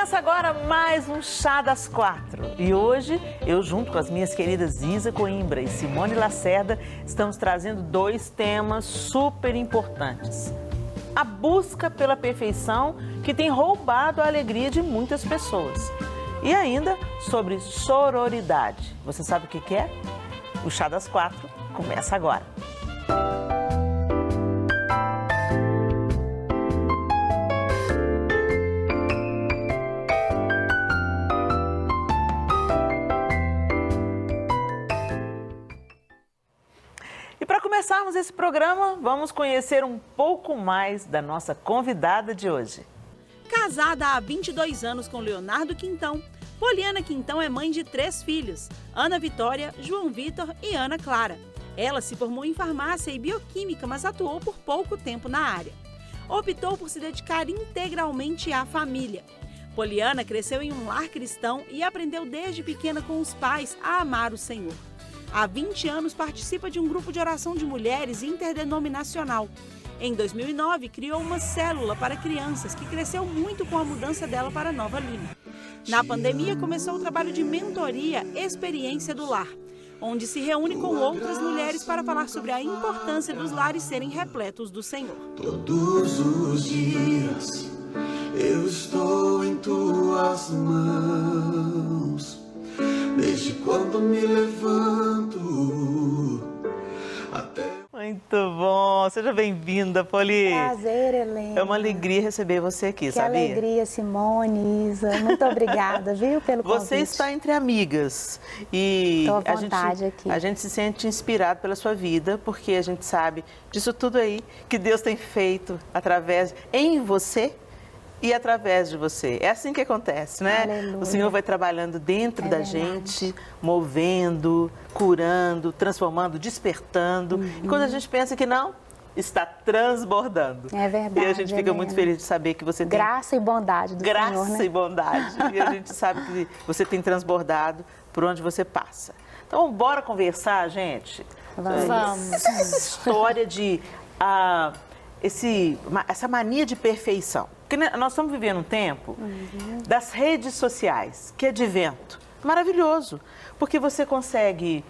Começa agora mais um Chá das Quatro. E hoje, eu junto com as minhas queridas Isa Coimbra e Simone Lacerda, estamos trazendo dois temas super importantes. A busca pela perfeição que tem roubado a alegria de muitas pessoas. E ainda sobre sororidade. Você sabe o que é? O Chá das Quatro começa agora. E para começarmos esse programa, vamos conhecer um pouco mais da nossa convidada de hoje. Casada há 22 anos com Leonardo Quintão, Poliana Quintão é mãe de 3 filhos, Ana Vitória, João Vitor e Ana Clara. Ela se formou em farmácia e bioquímica, mas atuou por pouco tempo na área. Optou por se dedicar integralmente à família. Poliana cresceu em um lar cristão e aprendeu desde pequena com os pais a amar o Senhor. Há 20 anos participa de um grupo de oração de mulheres interdenominacional. Em 2009, criou uma célula para crianças que cresceu muito com a mudança dela para Nova Lima. Na pandemia, começou o trabalho de mentoria Experiência do Lar, onde se reúne com outras mulheres para falar sobre a importância dos lares serem repletos do Senhor. Todos os dias eu estou em tuas mãos. Desde quando me levanto até... Muito bom! Seja bem-vinda, Poli. Prazer, Helena. É uma alegria receber você aqui, que sabia? Que alegria, Simone, Isa. Muito obrigada, viu, pelo convite. Você está entre amigas e Estou à vontade aqui. A gente se sente inspirado pela sua vida, porque a gente sabe disso tudo aí que Deus tem feito em você e através de você. É assim que acontece, né? Aleluia. O Senhor vai trabalhando dentro da gente, movendo, curando, transformando, despertando. E quando a gente pensa que não, está transbordando. É verdade. E a gente fica muito feliz de saber que você tem... Graça e bondade do Senhor, né? Graça e bondade. E a gente sabe que você tem transbordado por onde você passa. Então, bora conversar, gente? Vamos. Essa história de... essa mania de perfeição. Porque nós estamos vivendo um tempo das redes sociais, que é advento. Maravilhoso, porque você consegue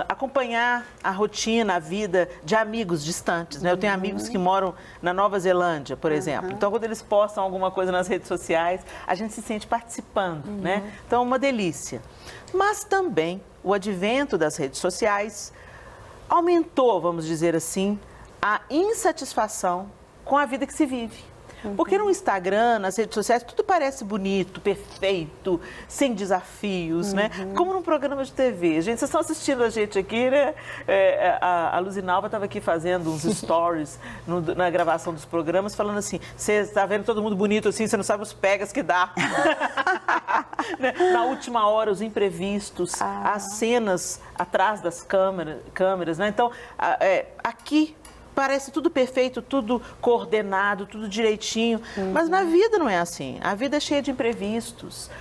acompanhar a rotina, a vida de amigos distantes, né? Eu tenho amigos que moram na Nova Zelândia, por exemplo. Então, quando eles postam alguma coisa nas redes sociais, a gente se sente participando, né? Então, é uma delícia. Mas também o advento das redes sociais aumentou, vamos dizer assim, a insatisfação com a vida que se vive. Porque no Instagram, nas redes sociais, tudo parece bonito, perfeito, sem desafios, né? Como num programa de TV. Gente, vocês estão assistindo a gente aqui, né? A Luzinalva estava aqui fazendo uns stories na gravação dos programas, falando assim, você está vendo todo mundo bonito assim, você não sabe os pegas que dá. Né? Na última hora, os imprevistos, as cenas atrás das câmeras, né? Então, aqui... Parece tudo perfeito, tudo coordenado, tudo direitinho. Mas na vida não é assim. A vida é cheia de imprevistos.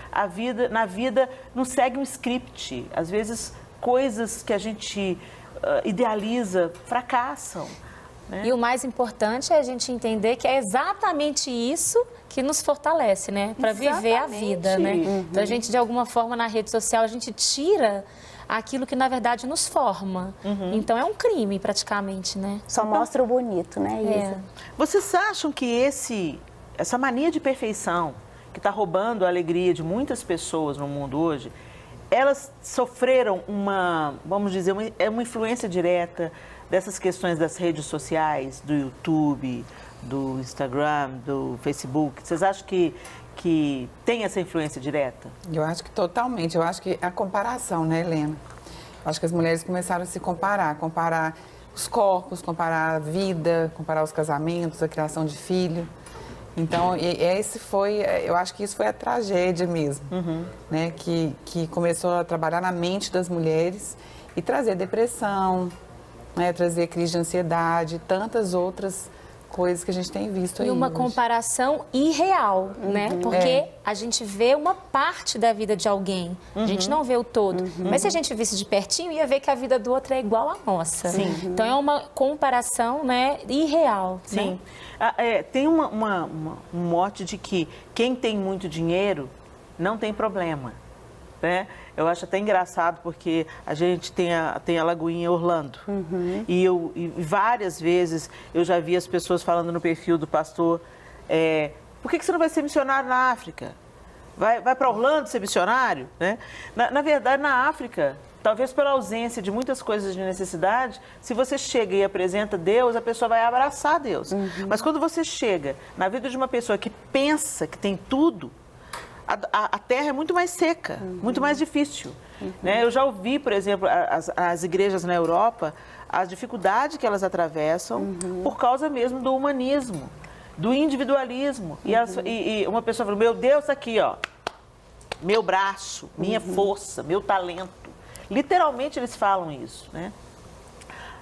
Na vida não segue um script. Às vezes, coisas que a gente idealiza fracassam. Né? E o mais importante é a gente entender que é exatamente isso que nos fortalece, né? Para viver a vida, né? Então, a gente, de alguma forma, na rede social, a gente tira aquilo que, na verdade, nos forma. Então, é um crime, praticamente, né? Só mostra o bonito, né, Isa? Vocês acham que essa mania de perfeição, que está roubando a alegria de muitas pessoas no mundo hoje, elas sofreram vamos dizer, uma influência direta dessas questões das redes sociais, do YouTube, do Instagram, do Facebook? Vocês acham que tem essa influência direta? Eu acho que totalmente. Eu acho que a comparação, né, Helena? Eu acho que as mulheres começaram a se comparar os corpos, comparar a vida, comparar os casamentos, a criação de filho. Então, eu acho que isso foi a tragédia mesmo, né? Que começou a trabalhar na mente das mulheres e trazer depressão, né? Trazer crise de ansiedade, tantas outras coisas que a gente tem visto aí. E uma hoje. comparação irreal, né? Porque a gente vê uma parte da vida de alguém, a gente não vê o todo. Mas se a gente visse de pertinho, ia ver que a vida do outro é igual à nossa. Então é uma comparação, né, irreal. Sim. Né? Tem um mote de que quem tem muito dinheiro não tem problema, né? Eu acho até engraçado porque a gente tem a Lagoinha Orlando. E várias vezes eu já vi as pessoas falando no perfil do pastor, por que você não vai ser missionário na África? Vai para Orlando ser missionário? Né? Na verdade, na África, talvez pela ausência de muitas coisas de necessidade, se você chega e apresenta Deus, a pessoa vai abraçar Deus. Mas quando você chega na vida de uma pessoa que pensa que tem tudo, a terra é muito mais seca, muito mais difícil. Né? Eu já ouvi, por exemplo, as igrejas na Europa, as dificuldades que elas atravessam por causa mesmo do humanismo, do individualismo. E uma pessoa falou, meu Deus, tá aqui, ó, meu braço, minha força, meu talento. Literalmente eles falam isso, né?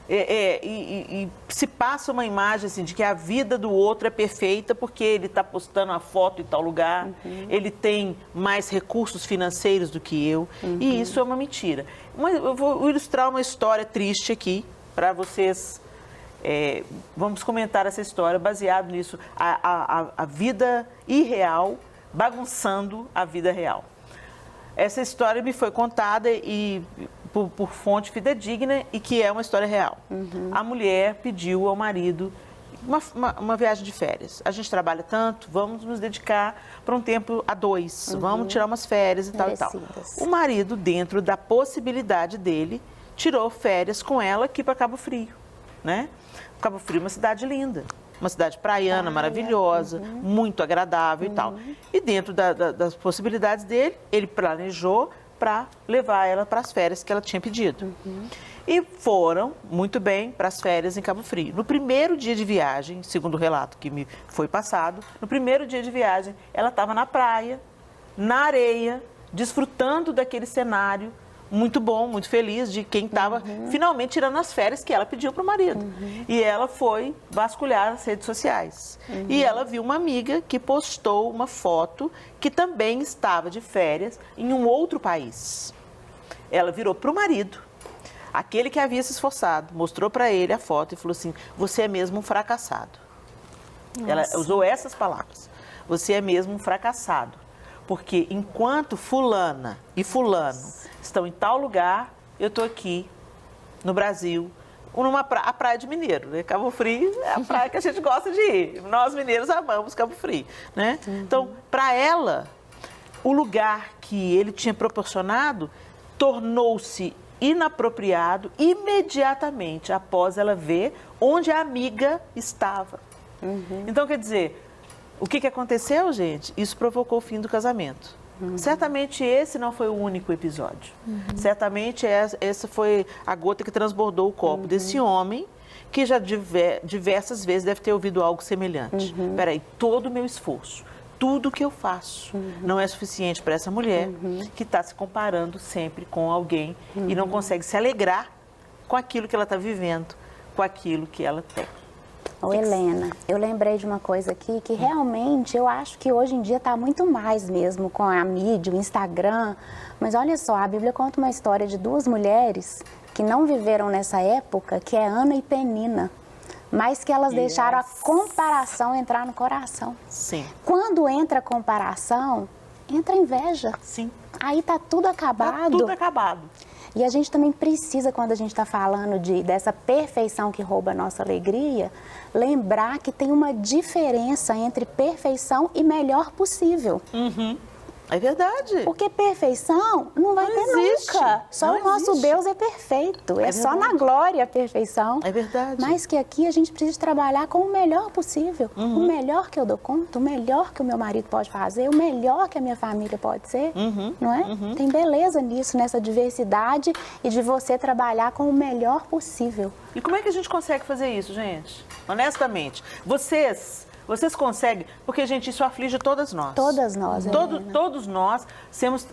E se passa uma imagem assim, de que a vida do outro é perfeita porque ele está postando a foto em tal lugar, ele tem mais recursos financeiros do que eu, e isso é uma mentira. Eu vou ilustrar uma história triste aqui para vocês. Vamos comentar essa história baseado nisso, a vida irreal bagunçando a vida real. Essa história me foi contada por fonte fidedigna e que é uma história real. A mulher pediu ao marido uma viagem de férias. A gente trabalha tanto, vamos nos dedicar para um tempo a dois, vamos tirar umas férias e tal e tal. O marido, dentro da possibilidade dele, tirou férias com ela aqui para Cabo Frio, né? Cabo Frio é uma cidade linda, uma cidade praiana, maravilhosa, muito agradável e tal. E dentro das possibilidades dele, ele planejou para levar ela para as férias que ela tinha pedido. E foram muito bem para as férias em Cabo Frio. No primeiro dia de viagem, segundo o relato que me foi passado, no primeiro dia de viagem, ela estava na praia, na areia, desfrutando daquele cenário muito bom, muito feliz de quem estava finalmente tirando as férias que ela pediu para o marido. E ela foi vasculhar as redes sociais. E ela viu uma amiga que postou uma foto que também estava de férias em um outro país. Ela virou para o marido, aquele que havia se esforçado, mostrou para ele a foto e falou assim, você é mesmo um fracassado. Ela usou essas palavras, você é mesmo um fracassado. Porque enquanto fulana e fulano estão em tal lugar, eu estou aqui no Brasil, a praia de Mineiro, né? Cabo Frio é a praia que a gente gosta de ir. Nós mineiros amamos Cabo Frio, né? Então, para ela, o lugar que ele tinha proporcionado tornou-se inapropriado imediatamente após ela ver onde a amiga estava. Então, quer dizer, o que aconteceu, gente? Isso provocou o fim do casamento. Certamente esse não foi o único episódio. Certamente essa foi a gota que transbordou o copo desse homem que já diversas vezes deve ter ouvido algo semelhante. Peraí, todo o meu esforço, tudo que eu faço não é suficiente para essa mulher que está se comparando sempre com alguém e não consegue se alegrar com aquilo que ela está vivendo, com aquilo que ela tem. Ô, Helena, eu lembrei de uma coisa aqui que realmente eu acho que hoje em dia está muito mais mesmo com a mídia, o Instagram. Mas olha só, a Bíblia conta uma história de duas mulheres que não viveram nessa época, que é Ana e Penina, mas que elas deixaram a comparação entrar no coração. Sim. Quando entra a comparação, entra a inveja. Sim. Aí tá tudo acabado. Tá tudo acabado. E a gente também precisa, quando a gente está falando dessa perfeição que rouba a nossa alegria, lembrar que tem uma diferença entre perfeição e melhor possível. É verdade. Porque perfeição não vai ter existe. nunca. Só Não o nosso existe. Deus é perfeito. É só verdade. na glória a perfeição. É verdade. Mas que aqui a gente precisa trabalhar com o melhor possível. O melhor que eu dou conta, o melhor que o meu marido pode fazer, o melhor que a minha família pode ser. Não é? Tem beleza nisso, nessa diversidade e de você trabalhar com o melhor possível. E como é que a gente consegue fazer isso, gente? Honestamente, vocês conseguem, porque, gente, isso aflige todas nós. Todas nós, Todos nós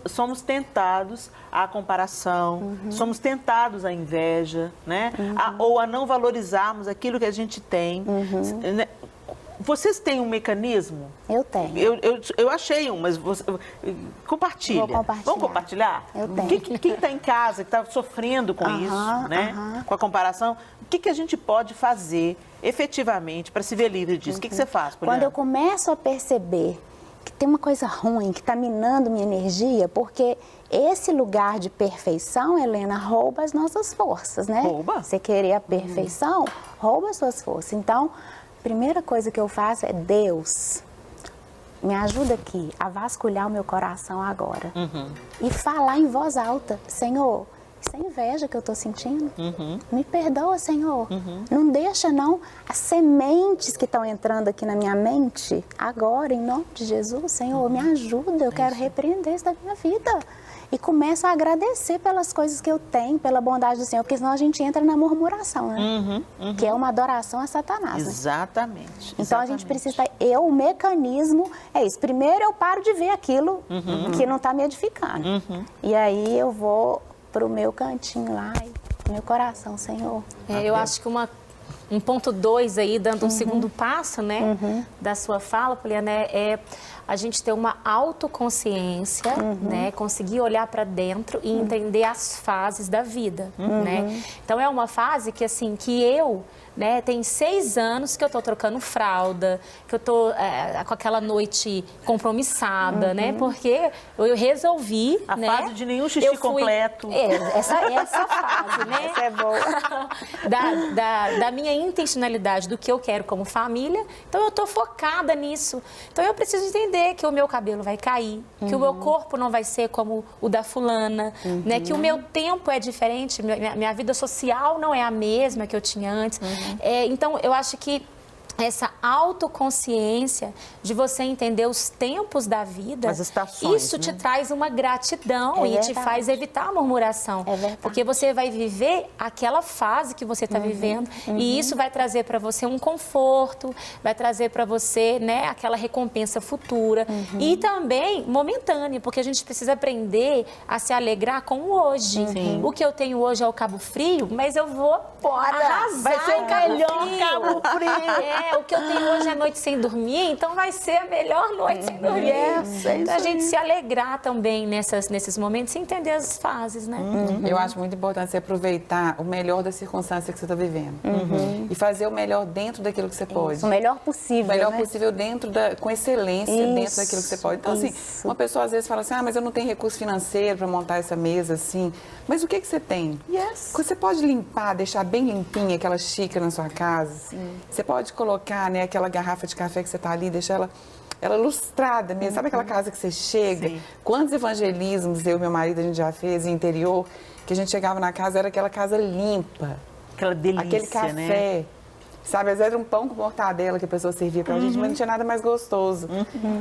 somos tentados à comparação, somos tentados à inveja, né? Ou a não valorizarmos aquilo que a gente tem. Vocês têm um mecanismo? Eu tenho. Eu achei um, mas compartilha. Vou compartilhar. Vamos compartilhar? Eu tenho. Quem está em casa, que está sofrendo com isso, né? Com a comparação, o que a gente pode fazer efetivamente para se ver livre disso? O que você faz, Poliana? Quando eu começo a perceber que tem uma coisa ruim, que está minando minha energia, porque esse lugar de perfeição, Helena, rouba as nossas forças, né? Rouba? Você querer a perfeição, rouba as suas forças. Então, a primeira coisa que eu faço é: Deus, me ajuda aqui a vasculhar o meu coração agora. E falar em voz alta: Senhor, isso é inveja que eu estou sentindo. Me perdoa, Senhor. Não deixa, não, as sementes que estão entrando aqui na minha mente, agora, em nome de Jesus, Senhor, me ajuda, eu quero repreender isso da minha vida. E começo a agradecer pelas coisas que eu tenho, pela bondade do Senhor, porque senão a gente entra na murmuração, né? Que é uma adoração a Satanás, né? Exatamente. Então a gente precisa... o mecanismo é isso. Primeiro eu paro de ver aquilo que não está me edificando. E aí eu vou para o meu cantinho lá, meu coração, Senhor. Eu acho que um ponto 2 aí, dando um segundo passo, né, da sua fala, Poliana, é a gente ter uma autoconsciência, né, conseguir olhar para dentro e entender as fases da vida, né? Então é uma fase que assim, que eu, né, tem 6 anos que eu tô trocando fralda, que eu tô com aquela noite compromissada, né? Porque eu resolvi, A né? fase de nenhum xixi completo. Essa fase, né? Essa é boa. Da minha intencionalidade, do que eu quero como família. Então eu tô focada nisso. Então eu preciso entender que o meu cabelo vai cair, que o meu corpo não vai ser como o da fulana, né? Que o meu tempo é diferente, minha vida social não é a mesma que eu tinha antes. Então, eu acho que essa autoconsciência de você entender os tempos da vida, As estações, isso te né? traz uma gratidão É e te verdade. faz evitar a murmuração. É verdade. Porque você vai viver aquela fase que você está vivendo e isso vai trazer para você um conforto, vai trazer para você, né, aquela recompensa futura e também momentânea, porque a gente precisa aprender a se alegrar com o hoje. O que eu tenho hoje é o Cabo Frio, mas eu vou arrasar Vai ser o em Cabo melhor Frio. Cabo Frio. O que eu tenho hoje é noite sem dormir, então vai ser a melhor noite sem dormir. Então a gente se alegrar também nesses momentos e entender as fases, né? Eu acho muito importante você aproveitar o melhor da circunstância que você está vivendo. E fazer o melhor dentro daquilo que você pode. O melhor possível, O melhor né? possível com excelência dentro daquilo que você pode. Então, assim, uma pessoa às vezes fala assim, mas eu não tenho recurso financeiro para montar essa mesa assim. Mas o que você tem? Você pode limpar, deixar bem limpinha aquela xícara na sua casa. Você pode colocar, né, aquela garrafa de café que você está ali, deixar ela lustrada mesmo. Sabe aquela casa que você chega? Quantos evangelismos eu e meu marido a gente já fez em interior, que a gente chegava na casa, era aquela casa limpa. Aquela delícia, Aquele café. né? Sabe, às vezes era um pão com mortadela que a pessoa servia pra gente, mas não tinha nada mais gostoso.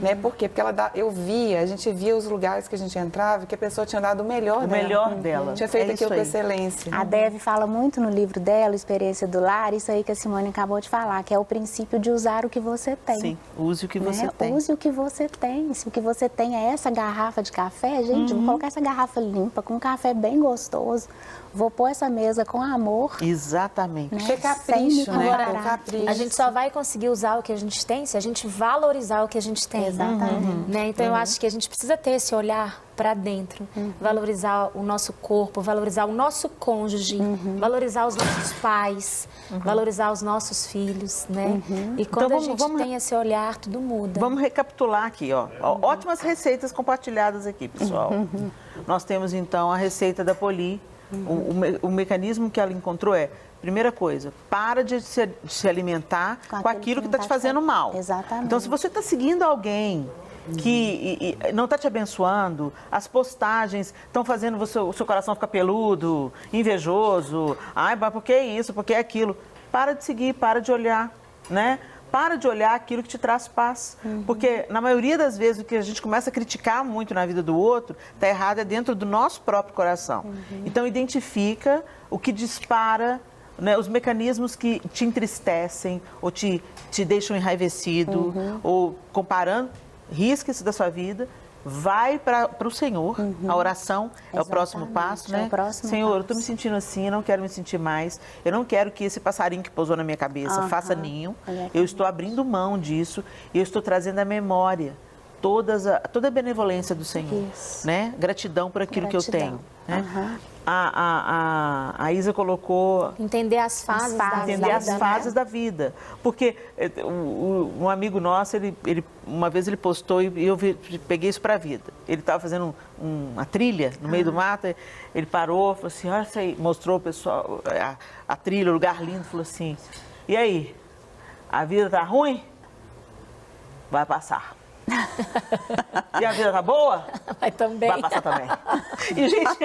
Né? Por quê? Porque a gente via os lugares que a gente entrava, que a pessoa tinha dado o melhor O dela. melhor dela. Tinha feito É isso aquilo com aí. excelência. A Dev fala muito no livro dela, Experiência do Lar, isso aí que a Simone acabou de falar, que é o princípio de usar o que você tem. Sim, use o que né? você tem. Use o que você tem. Se o que você tem é essa garrafa de café, gente, vou colocar essa garrafa limpa, com um café bem gostoso. Vou pôr essa mesa com amor. Exatamente. Né? Ter capricho, Sem me né? comparar. Com capricho. A gente só vai conseguir usar o que a gente tem se a gente valorizar o que a gente tem. Exatamente. Né? Então, eu acho que a gente precisa ter esse olhar para dentro, valorizar o nosso corpo, valorizar o nosso cônjuge, valorizar os nossos pais, valorizar os nossos filhos, né? E quando Então, a gente tem esse olhar, tudo muda. Vamos recapitular aqui, ó. Ótimas receitas compartilhadas aqui, pessoal. Nós temos, então, a receita da Poli. O mecanismo que ela encontrou é, primeira coisa, para de se alimentar com aquilo que está te fazendo mal. Exatamente. Então, se você está seguindo alguém que não está te abençoando, as postagens estão fazendo o seu coração ficar peludo, invejoso, ai, mas por que isso, por que aquilo? Para de seguir, para de olhar, né? Para de olhar aquilo que te traz paz. Porque, na maioria das vezes, o que a gente começa a criticar muito na vida do outro, está errado, é dentro do nosso próprio coração. Então, identifica o que dispara, né, os mecanismos que te entristecem ou te deixam enraivecido, ou comparando, risca isso da sua vida vai para o Senhor. A oração é o próximo Exatamente, passo, né? é o próximo Senhor, eu estou passo. me sentindo assim, eu não quero me sentir mais. Eu não quero que esse passarinho que pousou na minha cabeça faça ninho. Eu estou abrindo mão disso e eu estou trazendo à memória toda a benevolência do Senhor, Isso. né? Gratidão por aquilo que eu tenho. Gratidão. Né? A Isa colocou Entender as fases da fases, entender vida, as né? fases da vida. Porque um amigo nosso, uma vez ele postou e eu peguei isso para a vida. Ele estava fazendo uma trilha no meio do mato, ele parou, falou assim, olha isso aí, mostrou o pessoal, a trilha, o lugar lindo, falou assim, e aí, a vida tá ruim? Vai passar. E a vida tá boa? Mas também. Vai passar também. E, gente,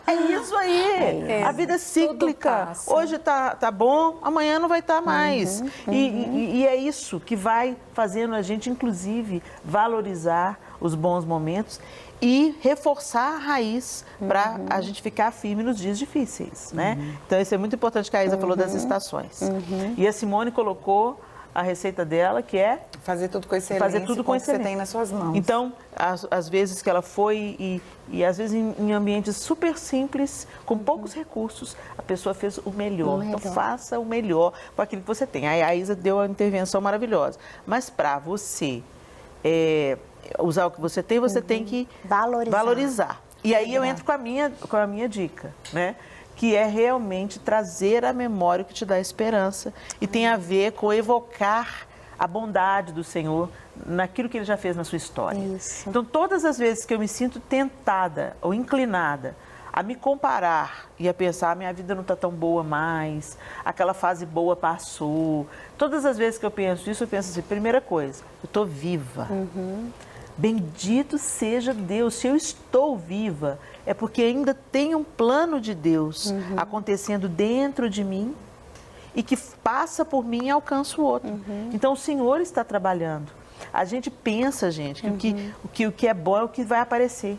é isso aí. A vida é cíclica. passa. Hoje tá bom, amanhã não vai estar mais. E é isso que vai fazendo a gente, inclusive, valorizar os bons momentos e reforçar a raiz para a gente ficar firme nos dias difíceis, né? Então, isso é muito importante que a Isa falou das estações. E a Simone colocou a receita dela, que é Fazer tudo com excelência, fazer tudo com o que você excelência. tem nas suas mãos. Então, às vezes que ela foi e às vezes em ambientes super simples, com poucos recursos, a pessoa fez o melhor. Então, faça o melhor com aquilo que você tem. Aí a Isa deu uma intervenção maravilhosa. Mas para você usar o que você tem que valorizar. E aí eu entro com a minha dica, né? Que é realmente trazer a memória que te dá esperança e tem a ver com evocar a bondade do Senhor naquilo que Ele já fez na sua história. Isso. Então, todas as vezes que eu me sinto tentada ou inclinada a me comparar e a pensar, minha vida não está tão boa mais, aquela fase boa passou. Todas as vezes que eu penso isso, eu penso assim, primeira coisa, eu estou viva. Bendito seja Deus, se eu estou viva, é porque ainda tem um plano de Deus acontecendo dentro de mim e que passa por mim e alcança o outro. Então, o Senhor está trabalhando. A gente pensa, gente, que o que é bom é o que vai aparecer.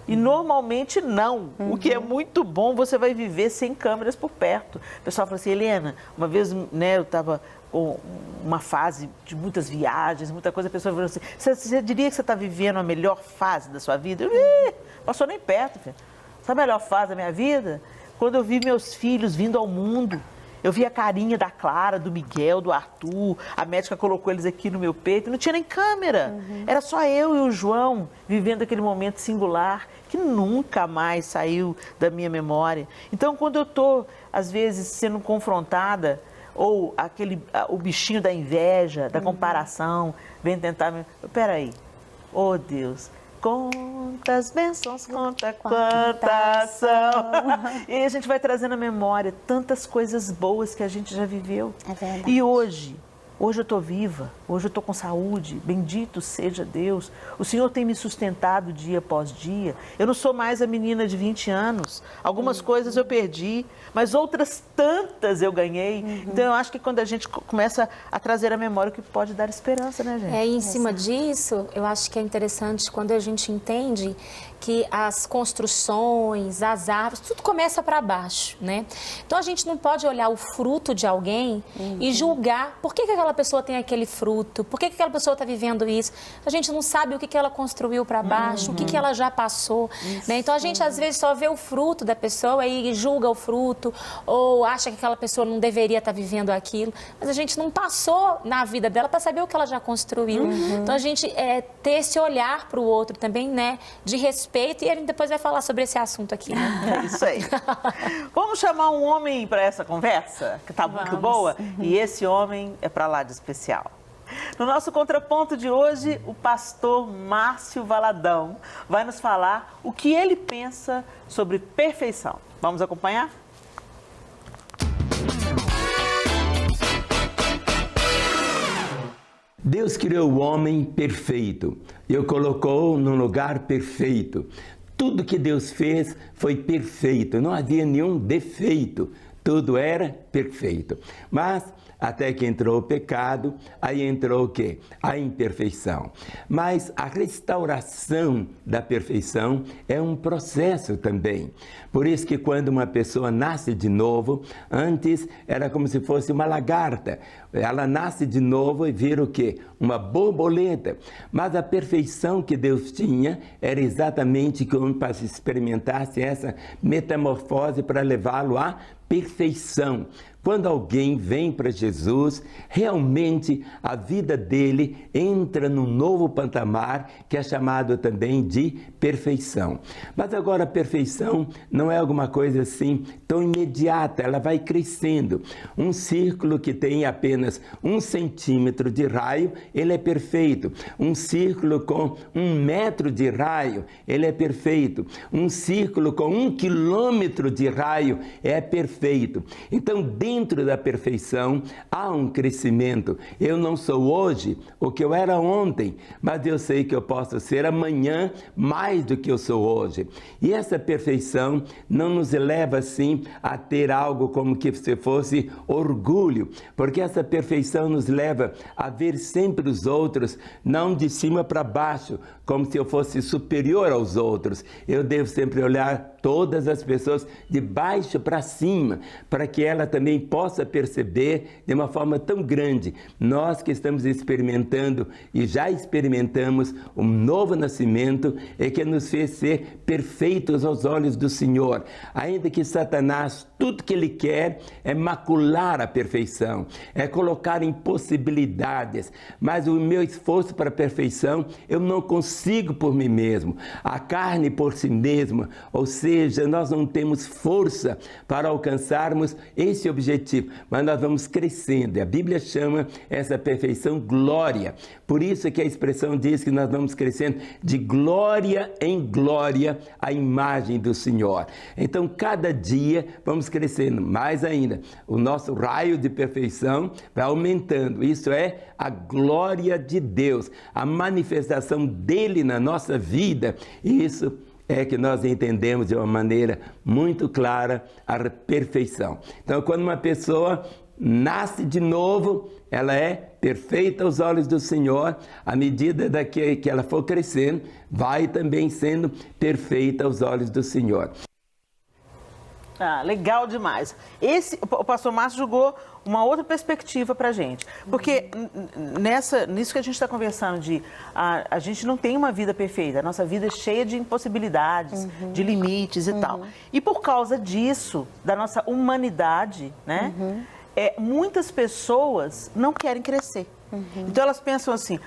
E normalmente não. O que é muito bom, você vai viver sem câmeras por perto. O pessoal fala assim, Helena, uma vez eu estava com uma fase de muitas viagens, muita coisa, a pessoa falou assim, você diria que você está vivendo a melhor fase da sua vida? Eu, passou nem perto, filho. Sabe a melhor fase da minha vida? Quando eu vi meus filhos vindo ao mundo. Eu vi a carinha da Clara, do Miguel, do Arthur, a médica colocou eles aqui no meu peito, não tinha nem câmera. Era só eu e o João vivendo aquele momento singular que nunca mais saiu da minha memória. Então, quando eu estou, às vezes, sendo confrontada, ou o bichinho da inveja, da comparação, vem tentar me... Peraí, oh Deus... Quantas bênçãos, quantas são. E aí a gente vai trazendo à memória tantas coisas boas que a gente já viveu. É verdade. E hoje eu estou viva, hoje eu estou com saúde, bendito seja Deus. O Senhor tem me sustentado dia após dia. Eu não sou mais a menina de 20 anos. Algumas coisas eu perdi, mas outras tantas eu ganhei. Então eu acho que quando a gente começa a trazer à memória, o que pode dar esperança, né, gente? E em cima disso, eu acho que é interessante quando a gente entende que as construções, as árvores, tudo começa para baixo, né? Então a gente não pode olhar o fruto de alguém e julgar por que aquela pessoa tem aquele fruto, por que aquela pessoa está vivendo isso. A gente não sabe o que ela construiu para baixo, o que ela já passou, né? Então a gente às vezes só vê o fruto da pessoa e julga o fruto ou acha que aquela pessoa não deveria estar vivendo aquilo, mas a gente não passou na vida dela para saber o que ela já construiu. Então a gente ter esse olhar para o outro também, né, de respeito, e a gente depois vai falar sobre esse assunto aqui, né? É isso aí. Vamos chamar um homem para essa conversa, que está muito boa, e esse homem é para lá de especial. No nosso contraponto de hoje, o pastor Márcio Valadão vai nos falar o que ele pensa sobre perfeição. Vamos acompanhar? Deus criou o homem perfeito e o colocou num lugar perfeito. Tudo que Deus fez foi perfeito, não havia nenhum defeito. tudo era perfeito. Mas até que entrou o pecado, aí entrou o quê? A imperfeição. Mas a restauração da perfeição é um processo também. Por isso que quando uma pessoa nasce de novo, antes era como se fosse uma lagarta. Ela nasce de novo e vira o quê? Uma borboleta. Mas a perfeição que Deus tinha era exatamente como para se experimentasse essa metamorfose para levá-lo à perfeição. Quando alguém vem para Jesus, realmente a vida dele entra num novo patamar que é chamado também de perfeição. Mas agora a perfeição não é alguma coisa assim tão imediata, ela vai crescendo. Um círculo que tem apenas 1 centímetro de raio, ele é perfeito. Um círculo com 1 metro de raio, ele é perfeito. Um círculo com 1 quilômetro de raio é perfeito. Então, dentro da perfeição, há um crescimento. Eu não sou hoje o que eu era ontem, mas eu sei que eu posso ser amanhã mais do que eu sou hoje. E essa perfeição não nos leva, assim, a ter algo como que se fosse orgulho, porque essa perfeição nos leva a ver sempre os outros, não de cima para baixo, como se eu fosse superior aos outros. Eu devo sempre olhar todas as pessoas de baixo para cima, para que ela também possa perceber de uma forma tão grande. Nós que estamos experimentando e já experimentamos um novo nascimento e que nos fez ser perfeitos aos olhos do Senhor. Ainda que Satanás, tudo que ele quer é macular a perfeição, é colocar impossibilidades, mas o meu esforço para a perfeição eu não consigo por mim mesmo. A carne por si mesma, ou seja, nós não temos força para alcançarmos esse objetivo, mas nós vamos crescendo. A Bíblia chama essa perfeição glória. Por isso que a expressão diz que nós vamos crescendo de glória em glória à imagem do Senhor. Então, cada dia vamos crescendo mais ainda. O nosso raio de perfeição vai aumentando. Isso é a glória de Deus, a manifestação dele na nossa vida. Isso é que nós entendemos de uma maneira muito clara a perfeição. Então, quando uma pessoa nasce de novo, ela é perfeita aos olhos do Senhor. À medida que ela for crescendo, vai também sendo perfeita aos olhos do Senhor. Ah, legal demais. O pastor Márcio jogou uma outra perspectiva para a gente. Porque nisso que a gente está conversando, a gente não tem uma vida perfeita. A nossa vida é cheia de impossibilidades, de limites e tal. E por causa disso, da nossa humanidade, né? Muitas pessoas não querem crescer. Então elas pensam assim,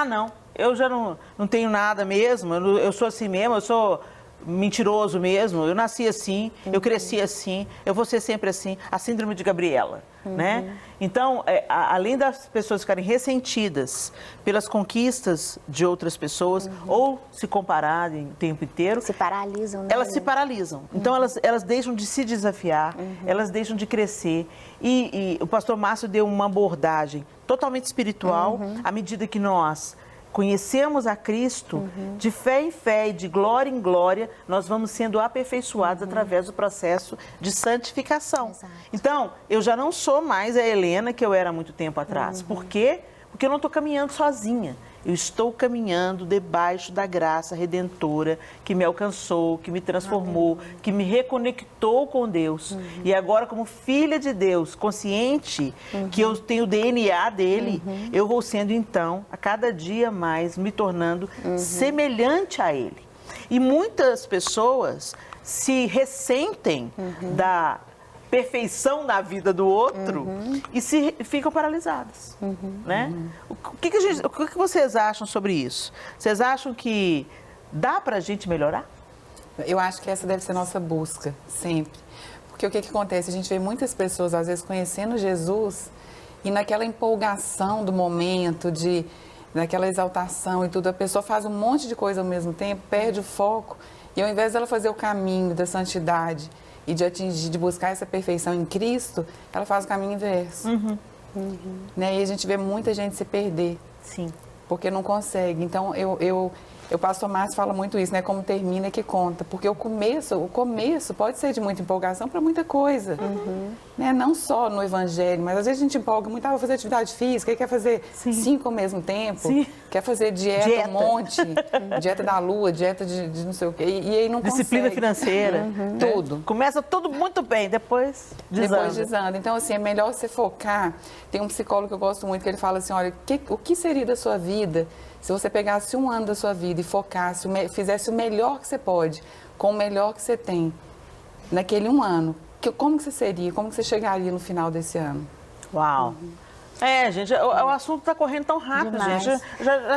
não, eu já não tenho nada mesmo, eu sou assim mesmo, eu sou mentiroso mesmo, eu nasci assim, eu cresci assim, eu vou ser sempre assim, a síndrome de Gabriela, né? Então, além das pessoas ficarem ressentidas pelas conquistas de outras pessoas, ou se compararem o tempo inteiro, se paralisam, né? Elas se paralisam. Então, elas deixam de se desafiar, elas deixam de crescer. E o pastor Márcio deu uma abordagem totalmente espiritual, à medida que nós conhecemos a Cristo, de fé em fé e de glória em glória, nós vamos sendo aperfeiçoados através do processo de santificação. Exato. Então, eu já não sou mais a Helena que eu era há muito tempo atrás. Por quê? Porque eu não estou caminhando sozinha. Eu estou caminhando debaixo da graça redentora que me alcançou, que me transformou, que me reconectou com Deus. E agora, como filha de Deus, consciente que eu tenho o DNA dele, eu vou sendo, então, a cada dia mais, me tornando semelhante a ele. E muitas pessoas se ressentem da perfeição na vida do outro e ficam paralisadas, né? O que vocês acham sobre isso? Vocês acham que dá para a gente melhorar? Eu acho que essa deve ser a nossa busca, sempre. Porque o que acontece? A gente vê muitas pessoas, às vezes, conhecendo Jesus e naquela empolgação do momento, naquela exaltação e tudo, a pessoa faz um monte de coisa ao mesmo tempo, perde o foco e ao invés dela fazer o caminho da santidade e de buscar essa perfeição em Cristo, ela faz o caminho inverso. Né? E a gente vê muita gente se perder. Sim. Porque não consegue. Então, O pastor Márcio fala muito isso, né? Como termina que conta. Porque o começo pode ser de muita empolgação para muita coisa. Né? Não só no evangelho, mas às vezes a gente empolga muito, vou fazer atividade física, quer fazer 5 ao mesmo tempo, quer fazer dieta um monte, dieta da lua, dieta de não sei o quê, e aí não Disciplina consegue. financeira. Tudo. Começa tudo muito bem, depois desanda. Depois desanda. Então, assim, é melhor você focar. Tem um psicólogo que eu gosto muito, que ele fala assim, olha, o que seria da sua vida se você pegasse um ano da sua vida e focasse, fizesse o melhor que você pode, com o melhor que você tem, naquele um ano? Como que você seria? Como que você chegaria no final desse ano? Uau! Gente, o assunto está correndo tão rápido, Demais. gente.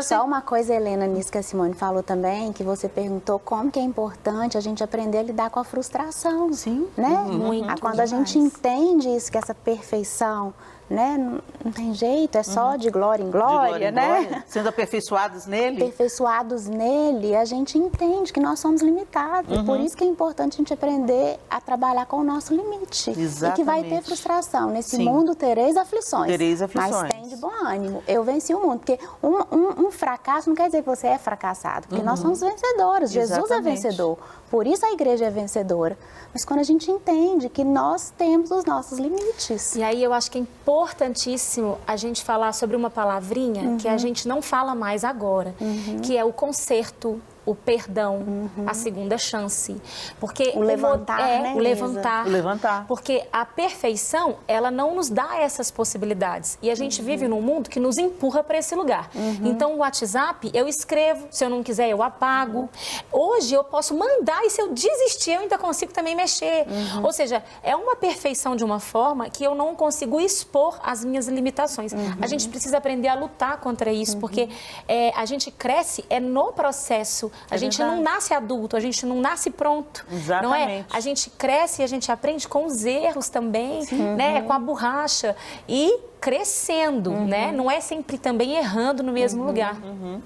Só uma coisa, Helena, nisso que a Simone falou também, que você perguntou como que é importante a gente aprender a lidar com a frustração. Sim. Né? Muito Quando a gente entende isso, que essa perfeição, né, não tem jeito, é só de glória em glória, né? Sendo aperfeiçoados nele. Aperfeiçoados nele, a gente entende que nós somos limitados. Por isso que é importante a gente aprender a trabalhar com o nosso limite. Exatamente. E que vai ter frustração. Nesse Sim. mundo tereis aflições. Tereis aflições. Mas tem de bom ânimo. Eu venci o mundo. Porque um fracasso não quer dizer que você é fracassado. Porque nós somos vencedores. Jesus é Exatamente. vencedor. Por isso a igreja é vencedora. Mas quando a gente entende que nós temos os nossos limites. E aí eu acho que é importantíssimo a gente falar sobre uma palavrinha que a gente não fala mais agora, que é o conserto, o perdão, a segunda chance. Porque O levantar, né, o levantar. O levantar. Porque a perfeição, ela não nos dá essas possibilidades. E a gente vive num mundo que nos empurra para esse lugar. Então, o WhatsApp, eu escrevo, se eu não quiser, eu apago. Hoje, eu posso mandar e se eu desistir, eu ainda consigo também mexer. Ou seja, é uma perfeição de uma forma que eu não consigo expor as minhas limitações. A gente precisa aprender a lutar contra isso, porque a gente cresce no processo. A gente não nasce adulto, a gente não nasce pronto. Exatamente. Não é? A gente cresce e a gente aprende com os erros também, né? Com a borracha e crescendo, né? Não é sempre também errando no mesmo lugar.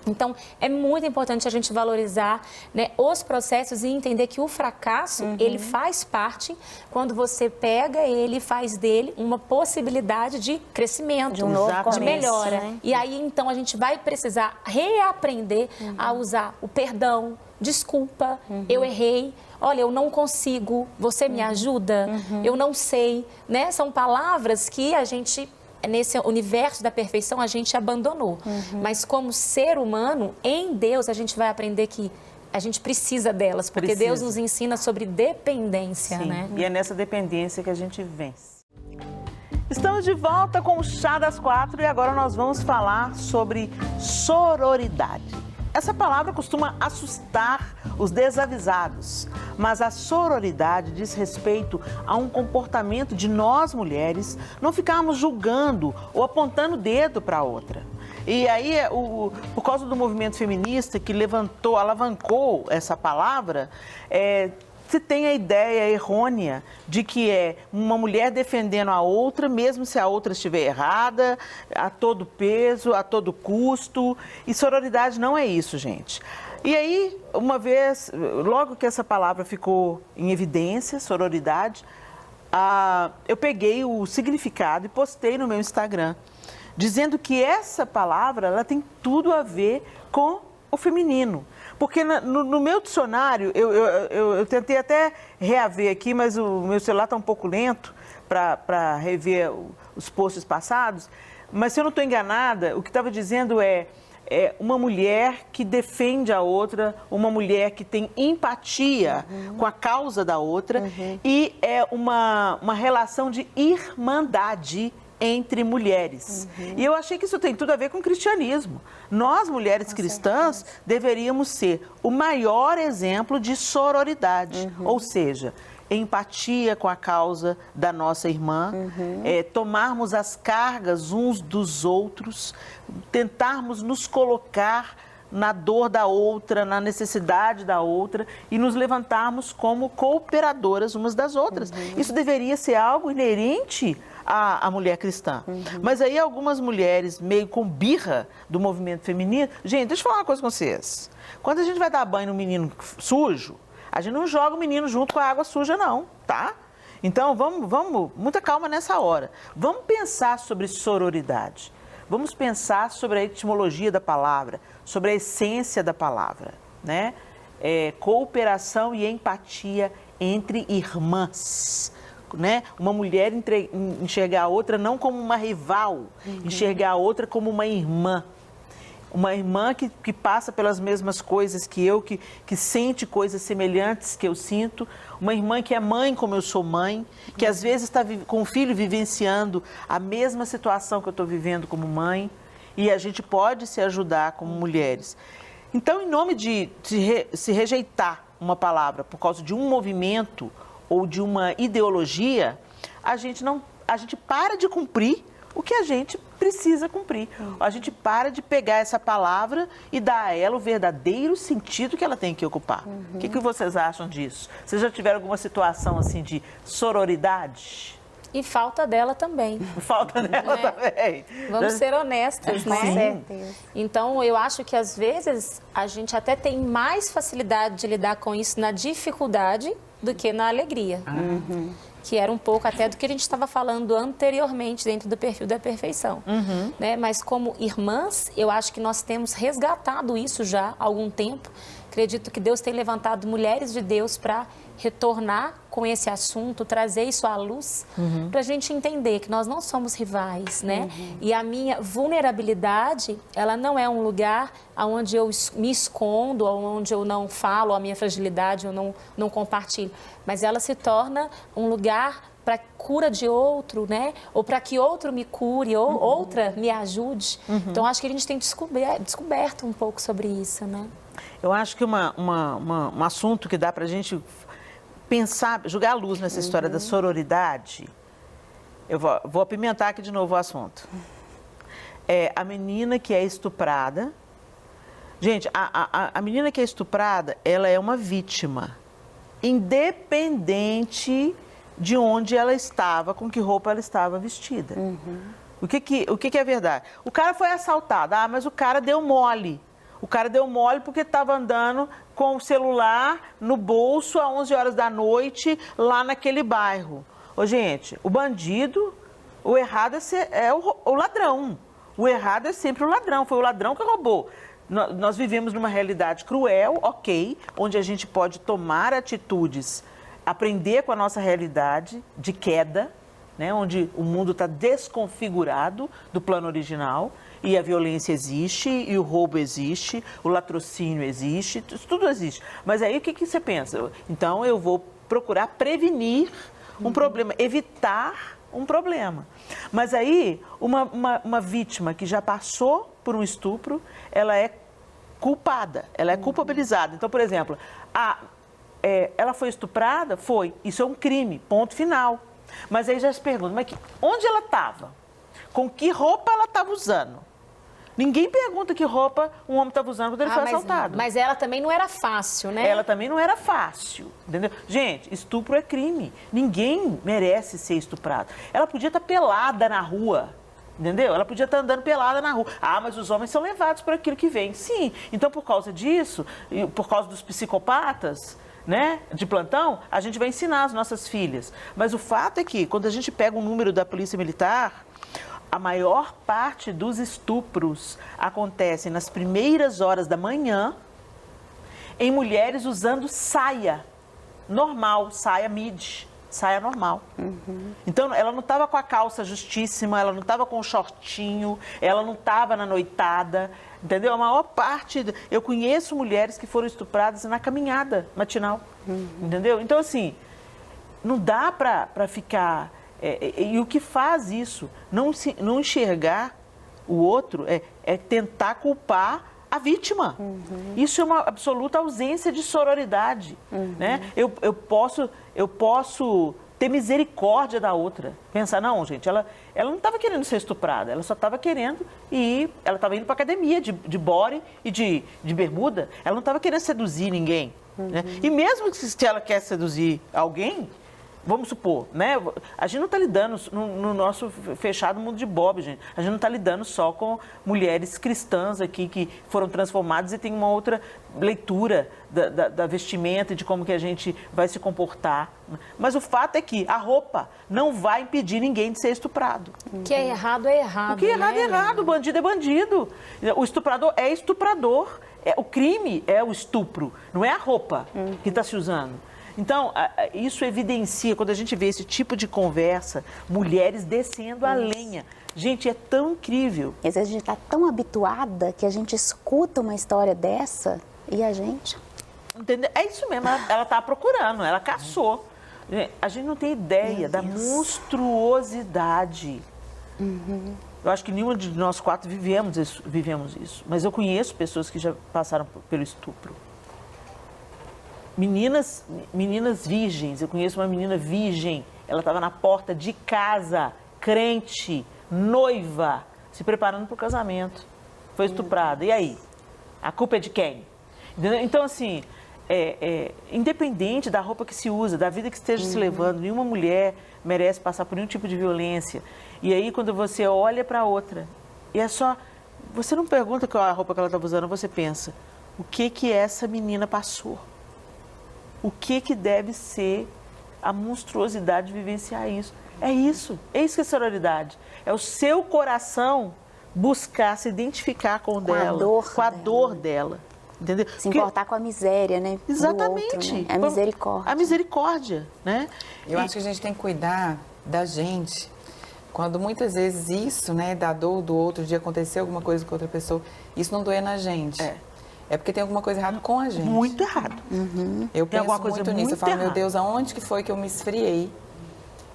Então, é muito importante a gente valorizar, né, os processos e entender que o fracasso, ele faz parte quando você pega ele e faz dele uma possibilidade de crescimento, De um novo de começo, melhora. né? E aí, então, a gente vai precisar reaprender a usar o perdão, desculpa, eu errei, olha, eu não consigo, você me ajuda, eu não sei, né? São palavras que a gente, nesse universo da perfeição, a gente abandonou. Mas como ser humano, em Deus, a gente vai aprender que a gente precisa delas, porque Precisa. Deus nos ensina sobre dependência, Sim, né? e é nessa dependência que a gente vence. Estamos de volta com o Chá das 4 e agora nós vamos falar sobre sororidade. Essa palavra costuma assustar os desavisados, mas a sororidade diz respeito a um comportamento de nós mulheres não ficarmos julgando ou apontando o dedo para a outra. E aí, por causa do movimento feminista que alavancou essa palavra, se tem a ideia errônea de que é uma mulher defendendo a outra, mesmo se a outra estiver errada, a todo peso, a todo custo. E sororidade não é isso, gente. E aí, uma vez, logo que essa palavra ficou em evidência, sororidade, eu peguei o significado e postei no meu Instagram, dizendo que essa palavra ela tem tudo a ver com o feminino. Porque no meu dicionário, eu tentei até reaver aqui, mas o meu celular está um pouco lento para rever os posts passados. Mas se eu não estou enganada, o que estava dizendo é uma mulher que defende a outra, uma mulher que tem empatia com a causa da outra e é uma relação de irmandade entre mulheres. E eu achei que isso tem tudo a ver com o cristianismo. Nós, mulheres cristãs, deveríamos ser o maior exemplo de sororidade, ou seja, empatia com a causa da nossa irmã, tomarmos as cargas uns dos outros, tentarmos nos colocar na dor da outra, na necessidade da outra e nos levantarmos como cooperadoras umas das outras. Isso deveria ser algo inerente à mulher cristã. Mas aí algumas mulheres, meio com birra do movimento feminino... Gente, deixa eu falar uma coisa com vocês. Quando a gente vai dar banho no menino sujo, a gente não joga o menino junto com a água suja, não, tá? Então, vamos muita calma nessa hora. Vamos pensar sobre sororidade. Vamos pensar sobre a etimologia da palavra, sobre a essência da palavra, né? Cooperação e empatia entre irmãs, né? Uma mulher enxergar a outra não como uma rival, enxergar a outra como uma irmã. Uma irmã que passa pelas mesmas coisas que eu, que sente coisas semelhantes que eu sinto. Uma irmã que é mãe como eu sou mãe, que às vezes está com o filho vivenciando a mesma situação que eu estou vivendo como mãe. E a gente pode se ajudar como mulheres. Então, em nome de se rejeitar uma palavra por causa de um movimento ou de uma ideologia, a gente para de cumprir o que a gente precisa cumprir. A gente para de pegar essa palavra e dar a ela o verdadeiro sentido que ela tem que ocupar. O que vocês acham disso? Vocês já tiveram alguma situação assim de sororidade? E falta dela também. Falta dela também. Vamos ser honestas, né? Com certeza. Então, eu acho que às vezes a gente até tem mais facilidade de lidar com isso na dificuldade do que na alegria. Que era um pouco até do que a gente estava falando anteriormente dentro do perfil da perfeição. Né? Mas como irmãs, eu acho que nós temos resgatado isso já há algum tempo. Acredito que Deus tem levantado mulheres de Deus para retornar com esse assunto, trazer isso à luz, para a gente entender que nós não somos rivais, né? E a minha vulnerabilidade, ela não é um lugar onde eu me escondo, onde eu não falo a minha fragilidade, eu não compartilho, mas ela se torna um lugar para cura de outro, né? Ou para que outro me cure, ou outra me ajude. Então, acho que a gente tem descoberto um pouco sobre isso, né? Eu acho que um assunto que dá para a gente pensar, jogar a luz nessa história da sororidade, eu vou apimentar aqui de novo o assunto. A menina que é estuprada. Gente, a menina que é estuprada, ela é uma vítima, independente de onde ela estava, com que roupa ela estava vestida. O que é verdade? O cara foi assaltado, mas o cara deu mole. O cara deu mole porque estava andando com o celular no bolso às 11 horas da noite, lá naquele bairro. Ô, gente, o bandido, o errado é o ladrão. O errado é sempre o ladrão, foi o ladrão que roubou. Nós vivemos numa realidade cruel, ok, onde a gente pode tomar atitudes, aprender com a nossa realidade de queda, né, onde o mundo está desconfigurado do plano original, e a violência existe, e o roubo existe, o latrocínio existe, tudo existe. Mas aí o que você pensa? Então eu vou procurar prevenir um problema, evitar um problema. Mas aí uma vítima que já passou por um estupro, ela é culpada, ela é culpabilizada. Então, por exemplo, ela foi estuprada? Foi. Isso é um crime, ponto final. Mas aí já se pergunta, mas onde ela estava? Com que roupa ela estava usando? Ninguém pergunta que roupa um homem estava usando quando ele foi assaltado. Mas ela também não era fácil, né? Ela também não era fácil, entendeu? Gente, estupro é crime. Ninguém merece ser estuprado. Ela podia estar pelada na rua, entendeu? Ela podia estar andando pelada na rua. Mas os homens são levados por aquilo que vem. Sim, então por causa disso, por causa dos psicopatas, né, de plantão, a gente vai ensinar as nossas filhas. Mas o fato é que, quando a gente pega um número da Polícia Militar, a maior parte dos estupros acontecem nas primeiras horas da manhã, em mulheres usando saia normal, saia midi, saia normal. Então, ela não estava com a calça justíssima, ela não estava com o shortinho, ela não estava na noitada, entendeu? A maior parte... Eu conheço mulheres que foram estupradas na caminhada matinal, entendeu? Então, assim, não dá para ficar... E o que faz isso? Não enxergar o outro é tentar culpar a vítima. Isso é uma absoluta ausência de sororidade. Né? Eu posso ter misericórdia da outra. Pensar, não, gente, ela não estava querendo ser estuprada, ela só estava querendo ir, ela estava indo para academia de body e de bermuda, ela não estava querendo seduzir ninguém. Né? E mesmo que se ela quer seduzir alguém, vamos supor, né? A gente não está lidando no nosso fechado mundo de Bob, gente. A gente não está lidando só com mulheres cristãs aqui que foram transformadas e tem uma outra leitura da vestimenta e de como que a gente vai se comportar. Mas o fato é que a roupa não vai impedir ninguém de ser estuprado. O que é errado é errado. O que é errado né, é errado, o bandido é bandido. O estuprador é estuprador. O crime é o estupro, não é a roupa que está se usando. Então, isso evidencia, quando a gente vê esse tipo de conversa, mulheres descendo a lenha. Gente, é tão incrível. Às vezes a gente está tão habituada que a gente escuta uma história dessa e a gente... Entendeu? É isso mesmo, ela está procurando, ela caçou. A gente não tem ideia da monstruosidade. Eu acho que nenhuma de nós 4 vivemos isso. Mas eu conheço pessoas que já passaram pelo estupro. Meninas virgens. Eu conheço uma menina virgem. Ela estava na porta de casa, crente, noiva, se preparando para o casamento. Foi estuprada. E aí? A culpa é de quem? Entendeu? Então, assim, independente da roupa que se usa, da vida que esteja se levando, nenhuma mulher merece passar por nenhum tipo de violência. E aí, quando você olha para outra, e é só... Você não pergunta qual é a roupa que ela estava usando, você pensa, o que essa menina passou? O que deve ser a monstruosidade de vivenciar isso? É isso que é sororidade. É o seu coração buscar se identificar com a dor dela. Entendeu? Se importar com a miséria, né? Exatamente. Do outro, né? A misericórdia. A misericórdia, né? Eu acho que a gente tem que cuidar da gente. Quando muitas vezes isso, né, da dor do outro, de acontecer alguma coisa com outra pessoa, isso não doer na gente. É porque tem alguma coisa errada com a gente. Muito errado. Eu Tem penso alguma coisa muito nisso. Eu muito falo, meu errada. Deus, aonde que foi que eu me esfriei?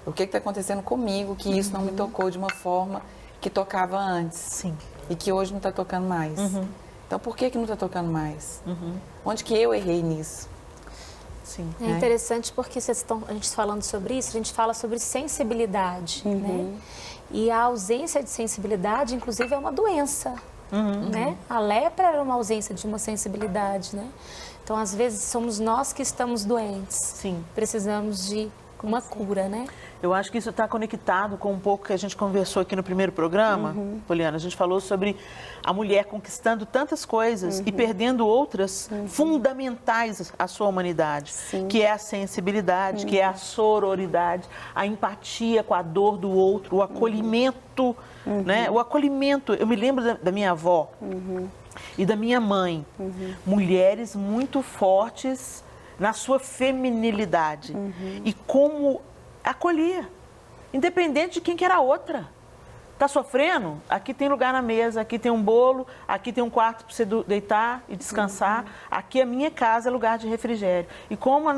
O que está acontecendo comigo que isso não me tocou de uma forma que tocava antes? Sim. E que hoje não está tocando mais. Então, por que não está tocando mais? Onde que eu errei nisso? Sim. É interessante porque a gente falando sobre isso, a gente fala sobre sensibilidade, né? E a ausência de sensibilidade, inclusive, é uma doença, né? A lepra era uma ausência de uma sensibilidade, né? Então, às vezes, somos nós que estamos doentes. Sim. Precisamos de uma cura, né? Eu acho que isso está conectado com um pouco que a gente conversou aqui no primeiro programa, Poliana. A gente falou sobre a mulher conquistando tantas coisas e perdendo outras fundamentais à sua humanidade, que é a sensibilidade, que é a sororidade, a empatia com a dor do outro, o acolhimento, né? O acolhimento. Eu me lembro da minha avó e da minha mãe, mulheres muito fortes na sua feminilidade e como acolhia, independente de quem que era a outra. Está sofrendo? Aqui tem lugar na mesa, aqui tem um bolo, aqui tem um quarto para você deitar e descansar. Aqui a minha casa é lugar de refrigério. E como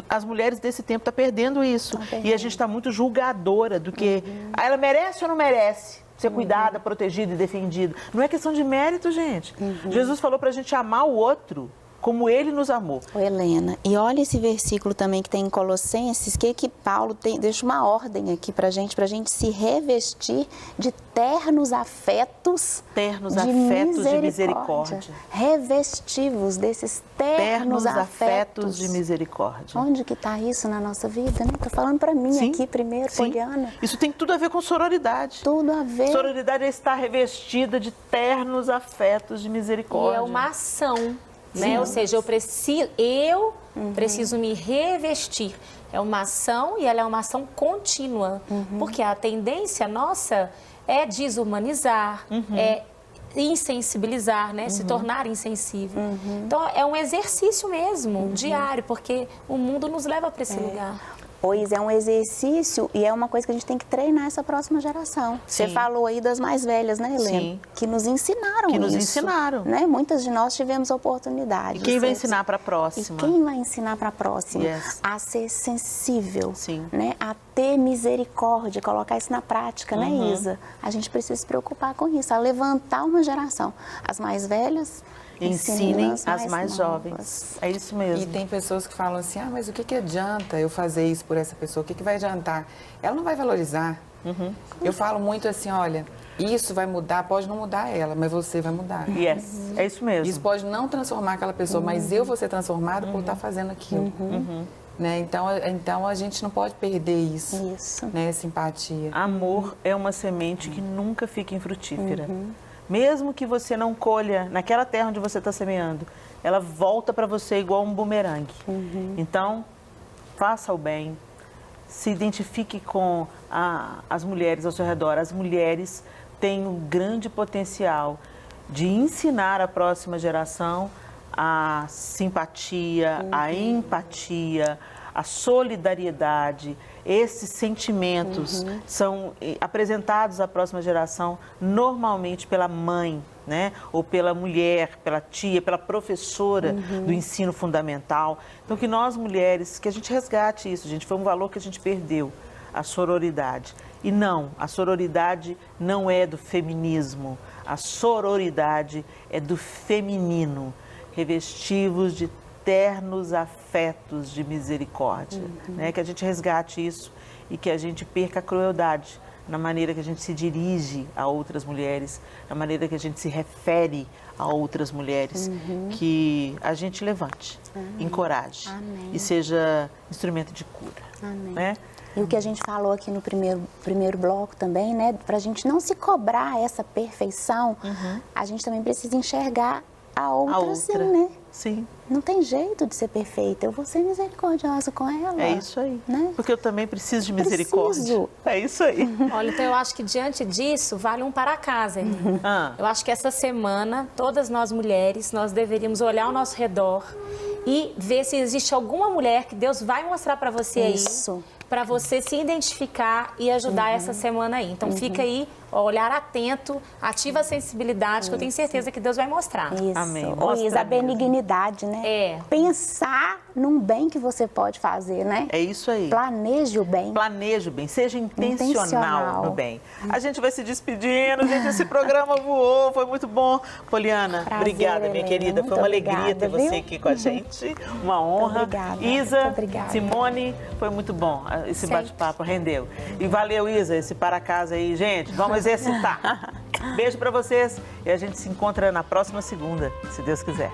as mulheres desse tempo estão perdendo isso. E a gente está muito julgadora do que... ela merece ou não merece ser cuidada, protegida e defendida? Não é questão de mérito, gente. Jesus falou para a gente amar o outro como ele nos amou. Ô, Helena, e olha esse versículo também que tem em Colossenses, que Paulo deixa uma ordem aqui pra gente se revestir de ternos afetos de misericórdia. Revestivos desses ternos afetos de misericórdia. Onde que tá isso na nossa vida, né? Tô falando pra mim aqui primeiro, Poliana. Isso tem tudo a ver com sororidade. Tudo a ver. Sororidade é estar revestida de ternos afetos de misericórdia. E é uma ação. Né? Ou seja, eu preciso me revestir. É uma ação e ela é uma ação contínua. Porque a tendência nossa é desumanizar, é insensibilizar, né? Se tornar insensível. Então, é um exercício mesmo, diário, porque o mundo nos leva para esse lugar. Pois é um exercício e é uma coisa que a gente tem que treinar essa próxima geração. Você falou aí das mais velhas, né, Helena? Sim. Que nos ensinaram isso. Que nos ensinaram. Né? Muitas de nós tivemos oportunidade. E quem vai ensinar para a próxima? E quem vai ensinar para a próxima? A ser sensível, né? A ter misericórdia, colocar isso na prática, né, Isa? A gente precisa se preocupar com isso, a levantar uma geração. As mais velhas... Ensinem as mais jovens. É isso mesmo. E tem pessoas que falam assim, mas o que adianta eu fazer isso por essa pessoa? O que vai adiantar? Ela não vai valorizar. Eu falo muito assim, olha, isso vai mudar, pode não mudar ela, mas você vai mudar. É isso mesmo. Isso pode não transformar aquela pessoa, mas eu vou ser transformada por estar fazendo aquilo. né? Então a gente não pode perder isso, Isso. né? Simpatia. Amor é uma semente que nunca fica infrutífera. Mesmo que você não colha naquela terra onde você está semeando, ela volta para você igual um bumerangue. Então, faça o bem, se identifique com as mulheres ao seu redor. As mulheres têm um grande potencial de ensinar a próxima geração a simpatia, a empatia, a solidariedade. Esses sentimentos são apresentados à próxima geração normalmente pela mãe, né? Ou pela mulher, pela tia, pela professora do ensino fundamental. Então, que nós mulheres, que a gente resgate isso, gente, foi um valor que a gente perdeu, a sororidade. E não, a sororidade não é do feminismo, a sororidade é do feminino, revestivos de ternos afetos de misericórdia, né? Que a gente resgate isso e que a gente perca a crueldade na maneira que a gente se dirige a outras mulheres, na maneira que a gente se refere a outras mulheres, que a gente levante, encoraje e seja instrumento de cura, né? E o que a gente falou aqui no primeiro bloco também, né? Para a gente não se cobrar essa perfeição, a gente também precisa enxergar a outra, sim, né? Sim. Não tem jeito de ser perfeita. Eu vou ser misericordiosa com ela. É isso aí. Né? Porque eu também preciso de misericórdia. Preciso. É isso aí. Olha, então eu acho que diante disso, vale um para casa, Eline. Eu acho que essa semana, todas nós mulheres, nós deveríamos olhar ao nosso redor e ver se existe alguma mulher que Deus vai mostrar para você Isso. aí, para você se identificar e ajudar essa semana aí. Então fica aí, ó, olhar atento, ativa a sensibilidade, que eu tenho certeza que Deus vai mostrar. Isso. Amém. Ô, Mostra Isa, a mesmo. benignidade, né? É. Pensar num bem que você pode fazer, né? É isso aí. Planeje o bem. Planeje o bem, seja intencional Intencional. no bem. A gente vai se despedindo, gente, esse programa voou, foi muito bom. Poliana, Prazer, obrigada, minha Helena, querida, foi muito uma alegria obrigada, ter você viu? aqui com a gente, uma honra. Obrigada, Isa, muito obrigada. Simone, foi muito bom, esse Sempre. bate-papo rendeu. E valeu, Isa, esse para casa aí, gente, vamos exercitar. Beijo pra vocês e a gente se encontra na próxima segunda, se Deus quiser.